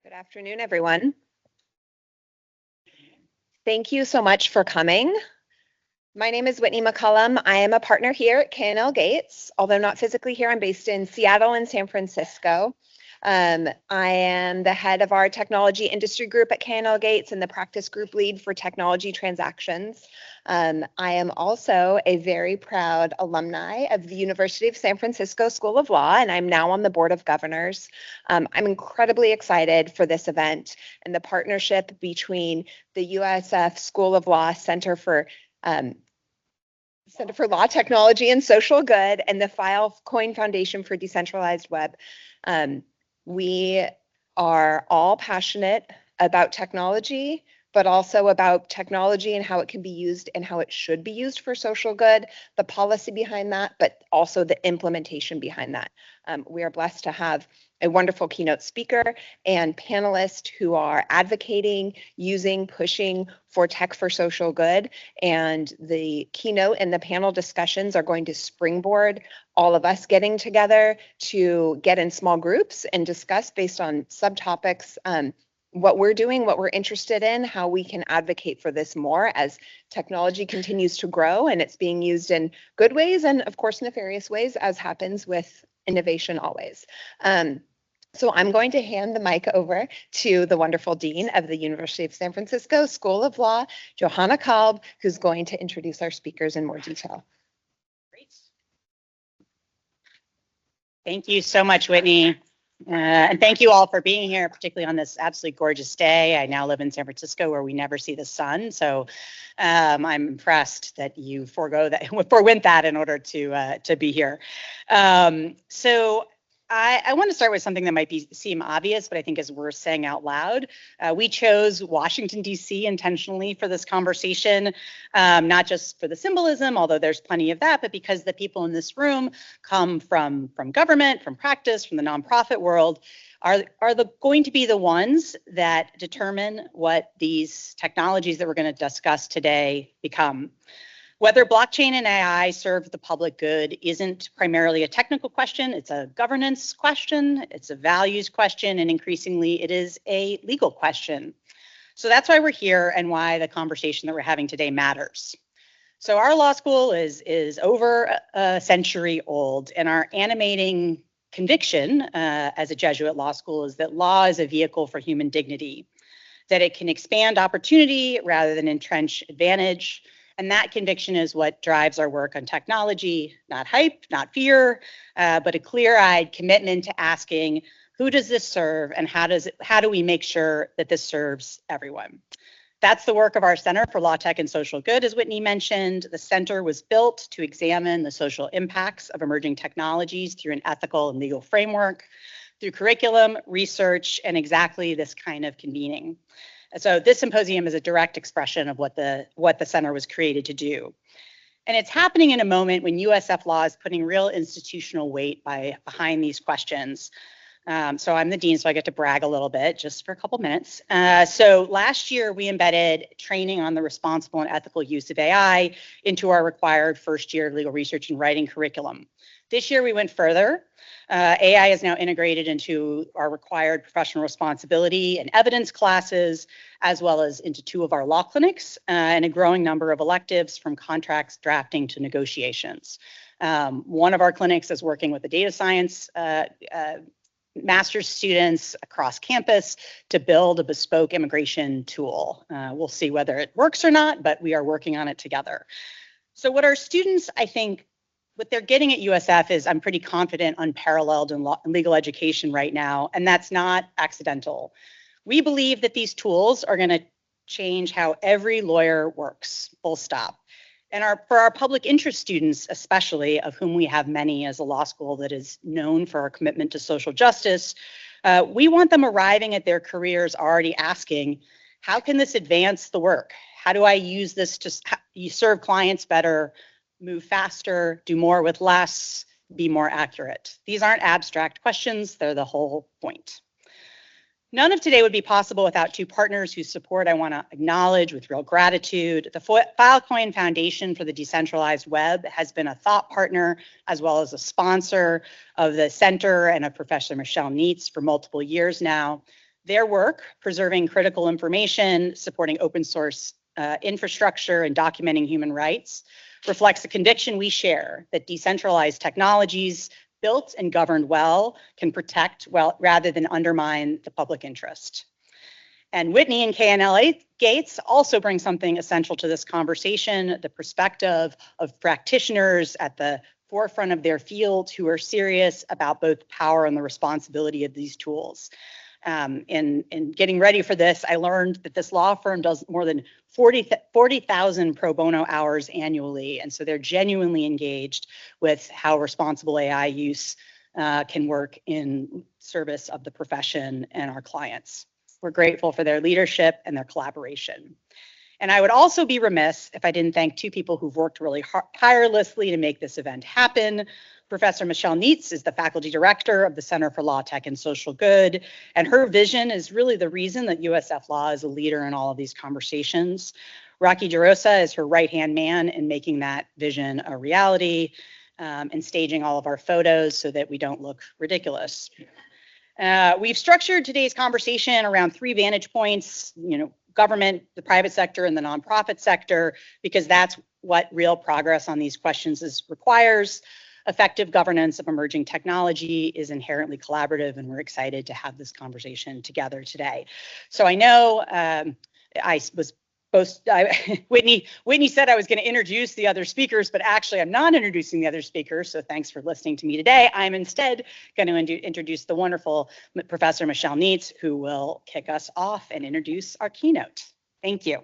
Good afternoon, everyone. Thank you so much for coming. My name is Whitney McCollum. I am a partner here at K&L Gates. Although not physically here, I'm based in Seattle and San Francisco. I am the head of our technology industry group at K&L Gates and the practice group lead for technology transactions. I am also a very proud alumni of the University of San Francisco School of Law, and I'm now on the board of governors. I'm incredibly excited for this event and the partnership between the USF School of Law Center for Law, Technology, and Social Good and the Filecoin Foundation for Decentralized Web. We are all passionate about technology, but also about technology and how it can be used and how it should be used for social good, the policy behind that, but also the implementation behind that. We are blessed to have a wonderful keynote speaker and panelists who are advocating, using, pushing for tech for social good. And the keynote and the panel discussions are going to springboard all of us getting together to get in small groups and discuss based on subtopics what we're doing, what we're interested in, how we can advocate for this more as technology continues to grow and it's being used in good ways and of course nefarious ways, as happens with innovation always. So I'm going to hand the mic over to the wonderful Dean of the University of San Francisco School of Law, Johanna Kalb, who's going to introduce our speakers in more detail. Great. Thank you so much, Whitney. And thank you all for being here, particularly on this absolutely gorgeous day. I now live in San Francisco where we never see the sun. So I'm impressed that you forewent that in order to be here. I want to start with something that might seem obvious, but I think is worth saying out loud. We chose Washington, D.C. intentionally for this conversation, not just for the symbolism, although there's plenty of that, but because the people in this room come from government, from practice, from the nonprofit world, are going to be the ones that determine what these technologies that we're going to discuss today become. Whether blockchain and AI serve the public good isn't primarily a technical question, it's a governance question, it's a values question, and increasingly it is a legal question. So that's why we're here and why the conversation that we're having today matters. So our law school is over a century old, and our animating conviction as a Jesuit law school is that law is a vehicle for human dignity, that it can expand opportunity rather than entrench advantage. And that conviction is what drives our work on technology, not hype, not fear, but a clear-eyed commitment to asking, who does this serve and how do we make sure that this serves everyone? That's the work of our Center for Law, Tech, and Social Good, as Whitney mentioned. The center was built to examine the social impacts of emerging technologies through an ethical and legal framework, through curriculum, research, and exactly this kind of convening. So this symposium is a direct expression of what the center was created to do. And it's happening in a moment when USF law is putting real institutional weight behind these questions. So I'm the dean, so I get to brag a little bit just for a couple minutes. So last year we embedded training on the responsible and ethical use of AI into our required first year legal research and writing curriculum. This year we went further. AI is now integrated into our required professional responsibility and evidence classes, as well as into 2 of our law clinics and a growing number of electives from contracts drafting to negotiations. One of our clinics is working with the data science master's students across campus to build a bespoke immigration tool. We'll see whether it works or not, but we are working on it together. So what our students, I think, what they're getting at USF is, I'm pretty confident, unparalleled in legal education right now, and that's not accidental. We believe that these tools are going to change how every lawyer works, full stop. And for our public interest students, especially, of whom we have many as a law school that is known for our commitment to social justice, we want them arriving at their careers already asking, how can this advance the work? How do I use this to serve clients better, move faster, do more with less, be more accurate? These aren't abstract questions, they're the whole point. None of today would be possible without 2 partners whose support I want to acknowledge with real gratitude. The Filecoin Foundation for the Decentralized Web has been a thought partner as well as a sponsor of the center and of Professor Michelle Neitz for multiple years now. Their work, preserving critical information, supporting open source infrastructure, and documenting human rights, reflects the conviction we share that decentralized technologies built and governed well can protect well rather than undermine the public interest. And Whitney and KNL Gates also bring something essential to this conversation, the perspective of practitioners at the forefront of their field who are serious about both power and the responsibility of these tools. In getting ready for this, I learned that this law firm does more than 40,000 pro bono hours annually. And so they're genuinely engaged with how responsible AI use can work in service of the profession and our clients. We're grateful for their leadership and their collaboration. And I would also be remiss if I didn't thank two people who've worked really tirelessly to make this event happen. Professor Michelle Neitz is the faculty director of the Center for Law, Tech, and Social Good, and her vision is really the reason that USF Law is a leader in all of these conversations. Rocky DeRosa is her right-hand man in making that vision a reality and staging all of our photos so that we don't look ridiculous. We've structured today's conversation around 3 vantage points, government, the private sector, and the nonprofit sector, because that's what real progress on these questions requires. Effective governance of emerging technology is inherently collaborative, and we're excited to have this conversation together today. So I know Whitney said I was going to introduce the other speakers, but actually I'm not introducing the other speakers, so thanks for listening to me today. I'm instead going to introduce the wonderful Professor Michelle Neitz, who will kick us off and introduce our keynote. Thank you.